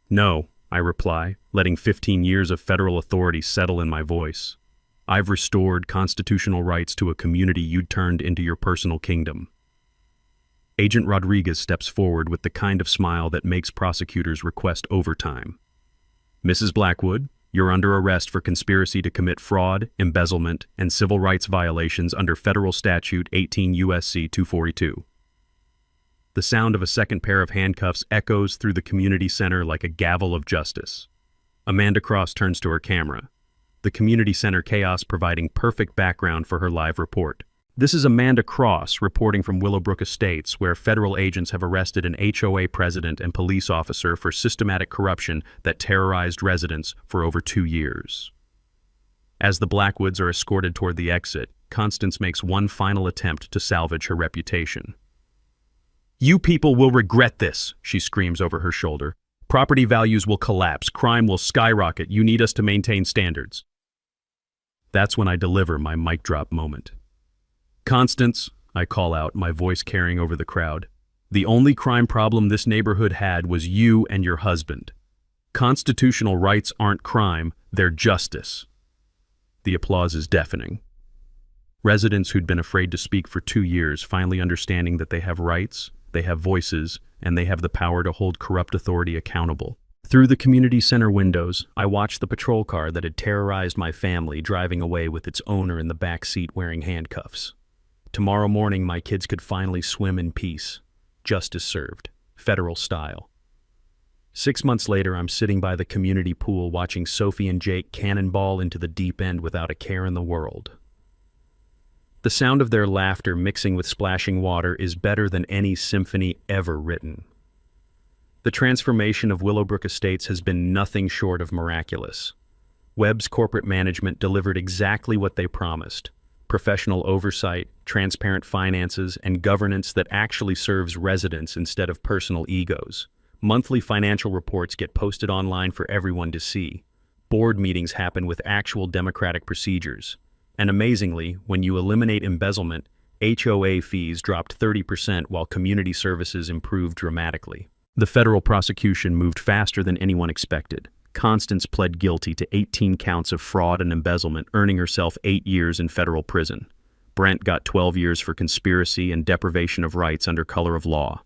No, I reply, letting 15 years of federal authority settle in my voice. I've restored constitutional rights to a community you turned into your personal kingdom. Agent Rodriguez steps forward with the kind of smile that makes prosecutors request overtime. Mrs. Blackwood, you're under arrest for conspiracy to commit fraud, embezzlement, and civil rights violations under Federal Statute 18 U.S.C. 242. The sound of a second pair of handcuffs echoes through the community center like a gavel of justice. Amanda Cross turns to her camera, the community center chaos providing perfect background for her live report. This is Amanda Cross reporting from Willowbrook Estates, where federal agents have arrested an HOA president and police officer for systematic corruption that terrorized residents for over 2 years. As the Blackwoods are escorted toward the exit, Constance makes one final attempt to salvage her reputation. You people will regret this, she screams over her shoulder. Property values will collapse, crime will skyrocket, you need us to maintain standards. That's when I deliver my mic drop moment. Constance, I call out, my voice carrying over the crowd. The only crime problem this neighborhood had was you and your husband. Constitutional rights aren't crime, they're justice. The applause is deafening. Residents who'd been afraid to speak for 2 years finally understanding that they have rights, they have voices, and they have the power to hold corrupt authority accountable. Through the community center windows, I watched the patrol car that had terrorized my family driving away with its owner in the back seat wearing handcuffs. Tomorrow morning, my kids could finally swim in peace. Justice served, federal style. 6 months later, I'm sitting by the community pool watching Sophie and Jake cannonball into the deep end without a care in the world. The sound of their laughter mixing with splashing water is better than any symphony ever written. The transformation of Willowbrook Estates has been nothing short of miraculous. Webb's corporate management delivered exactly what they promised. Professional oversight, transparent finances, and governance that actually serves residents instead of personal egos. Monthly financial reports get posted online for everyone to see. Board meetings happen with actual democratic procedures. And amazingly, when you eliminate embezzlement, HOA fees dropped 30% while community services improved dramatically. The federal prosecution moved faster than anyone expected. Constance pled guilty to 18 counts of fraud and embezzlement, earning herself 8 years in federal prison. Brent got 12 years for conspiracy and deprivation of rights under color of law.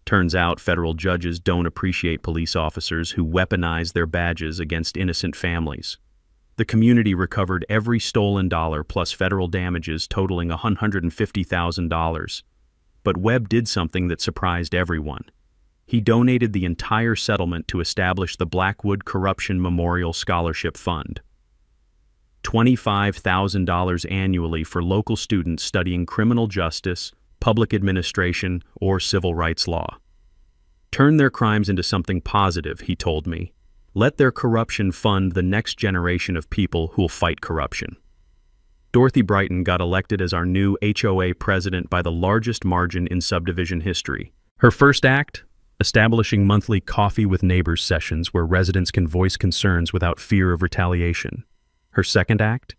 Turns out federal judges don't appreciate police officers who weaponize their badges against innocent families. The community recovered every stolen dollar plus federal damages totaling $150,000. But Webb did something that surprised everyone. He donated the entire settlement to establish the Blackwood Corruption Memorial Scholarship Fund. $25,000 annually for local students studying criminal justice, public administration, or civil rights law. Turn their crimes into something positive, he told me. Let their corruption fund the next generation of people who'll fight corruption. Dorothy Brighton got elected as our new HOA president by the largest margin in subdivision history. Her first act? Establishing monthly coffee with neighbors sessions where residents can voice concerns without fear of retaliation. Her second act?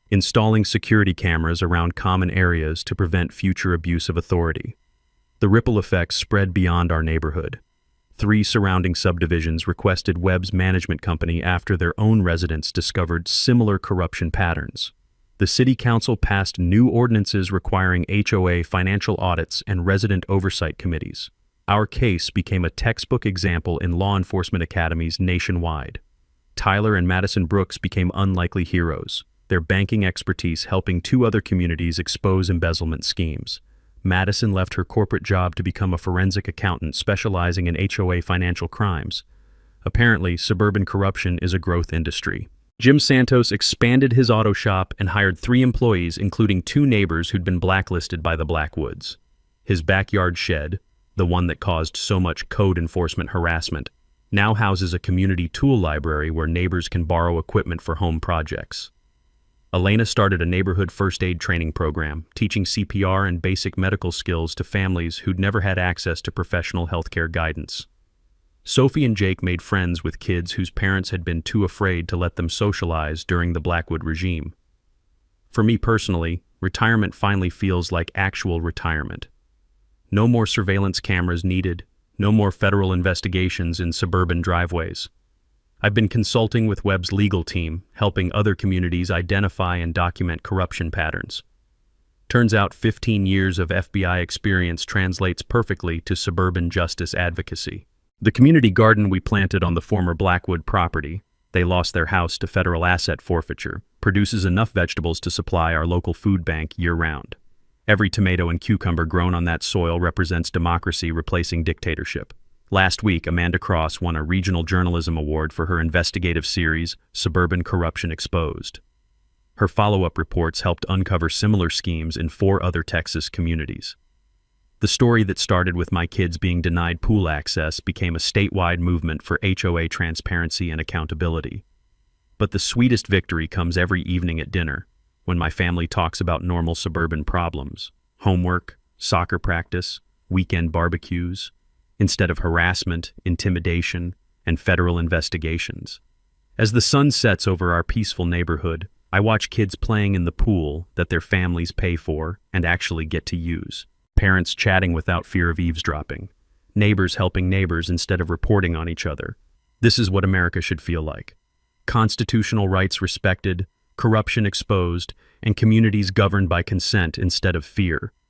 Installing security cameras around common areas to prevent future abuse of authority. The ripple effects spread beyond our neighborhood. 3 surrounding subdivisions requested Webb's management company after their own residents discovered similar corruption patterns. The city council passed new ordinances requiring HOA financial audits and resident oversight committees. Our case became a textbook example in law enforcement academies nationwide. Tyler and Madison Brooks became unlikely heroes, their banking expertise helping 2 other communities expose embezzlement schemes. Madison left her corporate job to become a forensic accountant specializing in HOA financial crimes. Apparently, suburban corruption is a growth industry. Jim Santos expanded his auto shop and hired 3 employees, including 2 neighbors who'd been blacklisted by the Blackwoods. His backyard shed, the one that caused so much code enforcement harassment, now houses a community tool library where neighbors can borrow equipment for home projects. Elena started a neighborhood first aid training program, teaching CPR and basic medical skills to families who'd never had access to professional healthcare guidance. Sophie and Jake made friends with kids whose parents had been too afraid to let them socialize during the Blackwood regime. For me personally, retirement finally feels like actual retirement. No more surveillance cameras needed, no more federal investigations in suburban driveways. I've been consulting with Webb's legal team, helping other communities identify and document corruption patterns. Turns out 15 years of FBI experience translates perfectly to suburban justice advocacy. The community garden we planted on the former Blackwood property, they lost their house to federal asset forfeiture, produces enough vegetables to supply our local food bank year-round. Every tomato and cucumber grown on that soil represents democracy replacing dictatorship. Last week, Amanda Cross won a regional journalism award for her investigative series, Suburban Corruption Exposed. Her follow-up reports helped uncover similar schemes in 4 other Texas communities. The story that started with my kids being denied pool access became a statewide movement for HOA transparency and accountability. But the sweetest victory comes every evening at dinner, when my family talks about normal suburban problems, homework, soccer practice, weekend barbecues, instead of harassment, intimidation, and federal investigations. As the sun sets over our peaceful neighborhood, I watch kids playing in the pool that their families pay for and actually get to use. Parents chatting without fear of eavesdropping. Neighbors helping neighbors instead of reporting on each other. This is what America should feel like. Constitutional rights respected, corruption exposed, and communities governed by consent instead of fear.